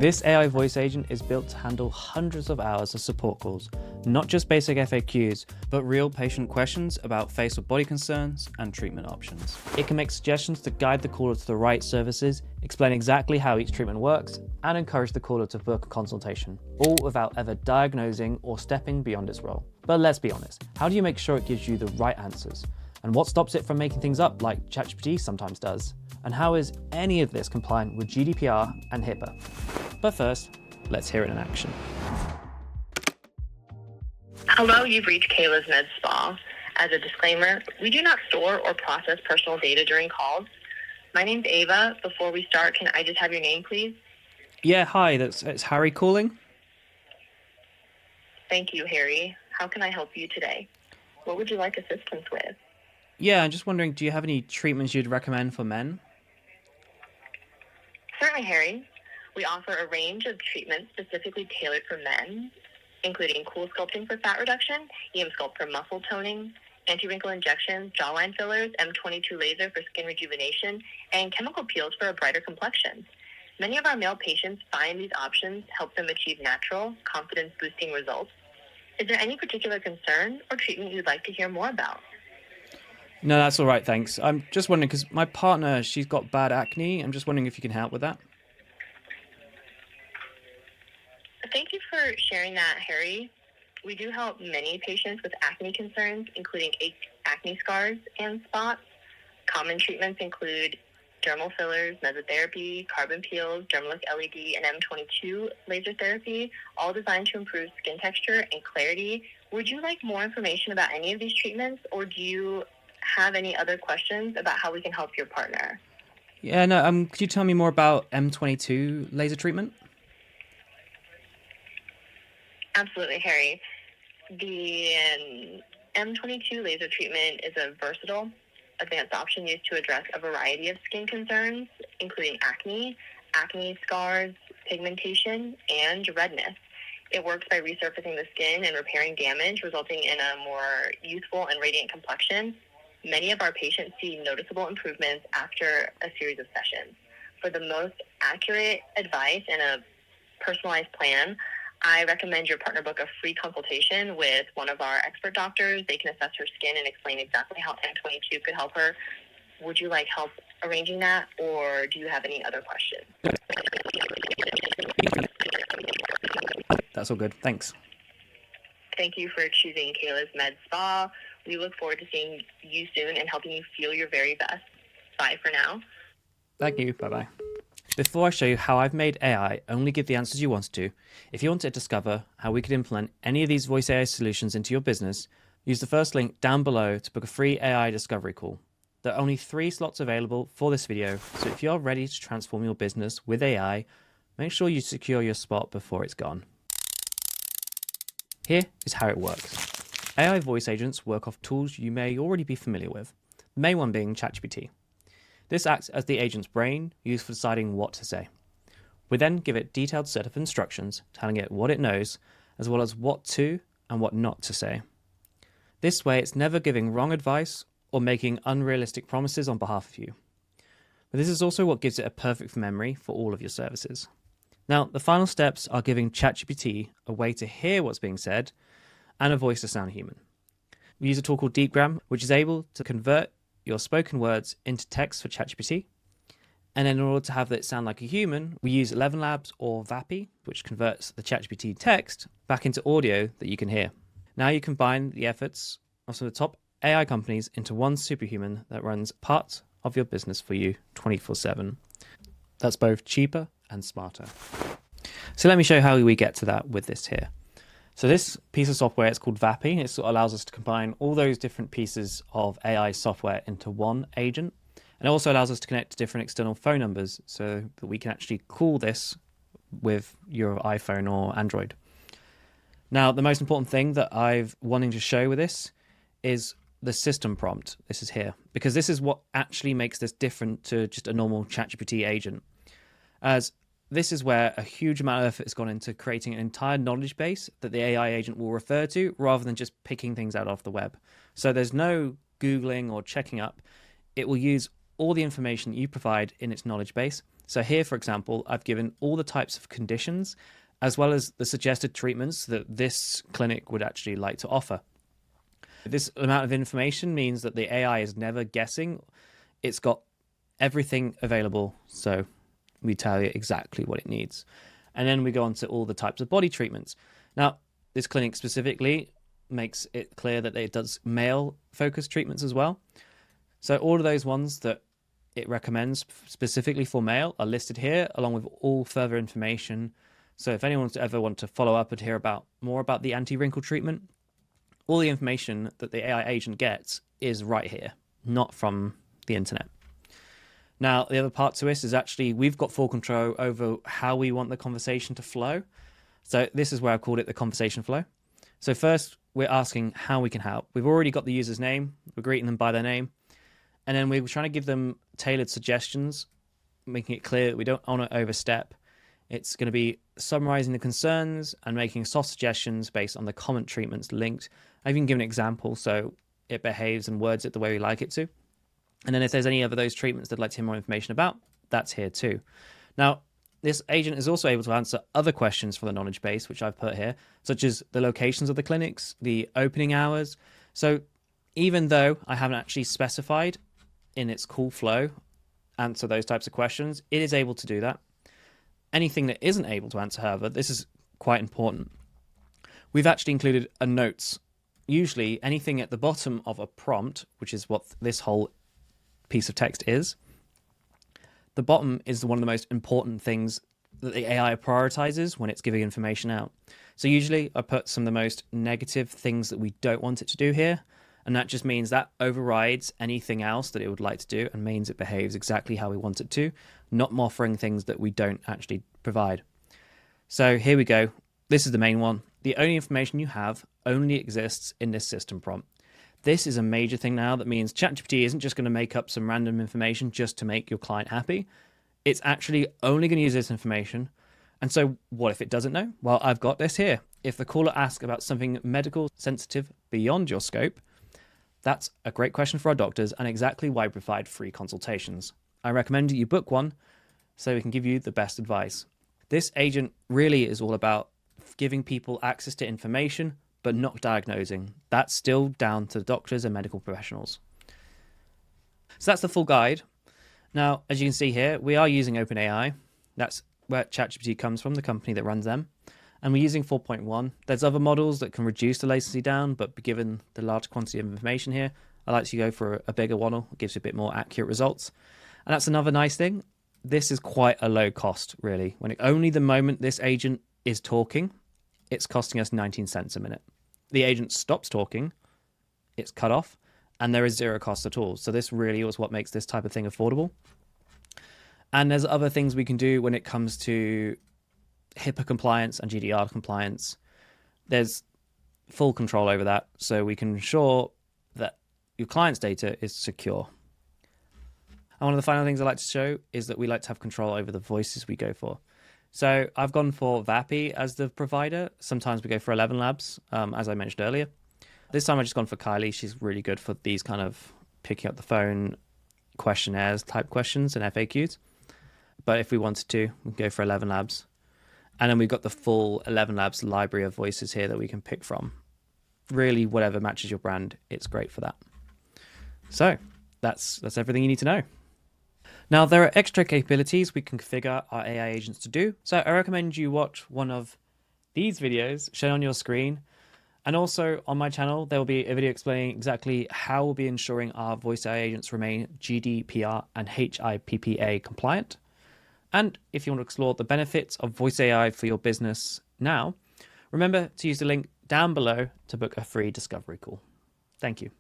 This AI voice agent is built to handle hundreds of hours of support calls, not just basic FAQs, but real patient questions about face or body concerns and treatment options. It can make suggestions to guide the caller to the right services, explain exactly how each treatment works, and encourage the caller to book a consultation, all without ever diagnosing or stepping beyond its role. But let's be honest, how do you make sure it gives you the right answers? And what stops it from making things up like ChatGPT sometimes does? And how is any of this compliant with GDPR and HIPAA? But first, let's hear it in action. Hello, you've reached Kayla's Med Spa. As a disclaimer, we do not store or process personal data during calls. My name's Ava. Before we start, can I just have your name, please? Yeah, hi, it's Harry calling. Thank you, Harry. How can I help you today? What would you like assistance with? Yeah, I'm just wondering, do you have any treatments you'd recommend for men? Certainly, Harry. We offer a range of treatments specifically tailored for men, including cool sculpting for fat reduction, EM sculpt for muscle toning, anti-wrinkle injections, jawline fillers, M22 laser for skin rejuvenation, and chemical peels for a brighter complexion. Many of our male patients find these options help them achieve natural, confidence-boosting results. Is there any particular concern or treatment you'd like to hear more about? No, that's all right, thanks. I'm just wondering, because my partner, she's got bad acne. I'm just wondering if you can help with that. Thank you for sharing that, Harry. We do help many patients with acne concerns, including acne scars and spots. Common treatments include dermal fillers, mesotherapy, carbon peels, Dermalic LED, and M22 laser therapy, all designed to improve skin texture and clarity. Would you like more information about any of these treatments, or do you have any other questions about how we can help your partner? Yeah, no, could you tell me more about M22 laser treatment? Absolutely, Harry. The M22 laser treatment is a versatile, advanced option used to address a variety of skin concerns, including acne scars, pigmentation, and redness. It works by resurfacing the skin and repairing damage, resulting in a more youthful and radiant complexion. Many of our patients see noticeable improvements after a series of sessions. For the most accurate advice and a personalized plan, I recommend your partner book a free consultation with one of our expert doctors. They can assess her skin and explain exactly how M22 could help her. Would you like help arranging that, or do you have any other questions? That's all good, thanks. Thank you for choosing Kayla's Med Spa. We look forward to seeing you soon and helping you feel your very best. Bye for now. Thank you, bye-bye. Before I show you how I've made AI only give the answers you wanted to, if you want to discover how we could implement any of these voice AI solutions into your business, use the first link down below to book a free AI discovery call. There are only 3 slots available for this video, so if you're ready to transform your business with AI, make sure you secure your spot before it's gone. Here is how it works. AI voice agents work off tools you may already be familiar with, the main one being ChatGPT. This acts as the agent's brain, used for deciding what to say. We then give it a detailed set of instructions telling it what it knows, as well as what to and what not to say. This way, it's never giving wrong advice or making unrealistic promises on behalf of you. But this is also what gives it a perfect memory for all of your services. Now, the final steps are giving ChatGPT a way to hear what's being said and a voice to sound human. We use a tool called DeepGram, which is able to convert your spoken words into text for ChatGPT. And then in order to have it sound like a human, we use 11 Labs or VAPI, which converts the ChatGPT text back into audio that you can hear. Now you combine the efforts of some of the top AI companies into one superhuman that runs parts of your business for you 24/7. That's both cheaper and smarter. So let me show you how we get to that with this here. So this piece of software is called VAPI. It sort of allows us to combine all those different pieces of AI software into one agent. And it also allows us to connect to different external phone numbers so that we can actually call this with your iPhone or Android. Now, the most important thing that I've wanting to show with this is the system prompt. This is here, because this is what actually makes this different to just a normal ChatGPT agent. As this is where a huge amount of effort has gone into creating an entire knowledge base that the AI agent will refer to rather than just picking things out off the web. So there's no Googling or checking up. It will use all the information you provide in its knowledge base So here, for example, I've given all the types of conditions as well as the suggested treatments that this clinic would actually like to offer. This amount of information means that the AI is never guessing. It's got everything available, so we tell it exactly what it needs. And then we go on to all the types of body treatments. Now, this clinic specifically makes it clear that it does male-focused treatments as well. So all of those ones that it recommends specifically for male are listed here, along with all further information. So if anyone's ever want to follow up and hear about more about the anti-wrinkle treatment, all the information that the AI agent gets is right here, not from the internet. Now, the other part to this is actually we've got full control over how we want the conversation to flow. So this is where I've called it the conversation flow. So first, we're asking how we can help. We've already got the user's name. We're greeting them by their name. And then we're trying to give them tailored suggestions, making it clear that we don't want to overstep. It's going to be summarizing the concerns and making soft suggestions based on the common treatments linked. I've even given an example so it behaves and words it the way we like it to. And then if there's any of those treatments that I'd like to hear more information about, that's here too. Now, this agent is also able to answer other questions from the knowledge base, which I've put here, such as the locations of the clinics, the opening hours. So even though I haven't actually specified in its call flow answer those types of questions, it is able to do that. Anything that isn't able to answer, however, this is quite important. We've actually included a notes. Usually anything at the bottom of a prompt, which is what this whole piece of text is, the bottom is one of the most important things that the AI prioritizes when it's giving information out. So usually I put some of the most negative things that we don't want it to do here, and that just means that overrides anything else that it would like to do and means it behaves exactly how we want it to, not offering things that we don't actually provide. So here we go. This is the main one. The only information you have only exists in this system prompt. This is a major thing now that means ChatGPT isn't just going to make up some random information just to make your client happy. It's actually only going to use this information. And so what if it doesn't know? Well, I've got this here. If the caller asks about something medical sensitive beyond your scope, that's a great question for our doctors and exactly why we provide free consultations. I recommend that you book one so we can give you the best advice. This agent really is all about giving people access to information, but not diagnosing. That's still down to doctors and medical professionals. So that's the full guide. Now, as you can see here, we are using OpenAI. That's where ChatGPT comes from, the company that runs them. And we're using 4.1. There's other models that can reduce the latency down, but given the large quantity of information here, I like to go for a bigger model. It gives you a bit more accurate results. And that's another nice thing. This is quite a low cost, really. Only the moment this agent is talking, it's costing us 19 cents a minute. The agent stops talking, it's cut off, and there is zero cost at all. So this really is what makes this type of thing affordable. And there's other things we can do when it comes to HIPAA compliance and GDPR compliance. There's full control over that, so we can ensure that your client's data is secure. And one of the final things I like to show is that we like to have control over the voices we go for. So I've gone for VAPI as the provider. Sometimes we go for 11 Labs, as I mentioned earlier. This time I've just gone for Kylie. She's really good for these kind of picking up the phone questionnaires type questions and FAQs. But if we wanted to, we can go for 11 Labs. And then we've got the full 11 Labs library of voices here that we can pick from. Really, whatever matches your brand, it's great for that. So that's everything you need to know. Now, there are extra capabilities we can configure our AI agents to do. So I recommend you watch one of these videos shown on your screen. And also on my channel, there will be a video explaining exactly how we'll be ensuring our voice AI agents remain GDPR and HIPAA compliant. And if you want to explore the benefits of voice AI for your business now, remember to use the link down below to book a free discovery call. Thank you.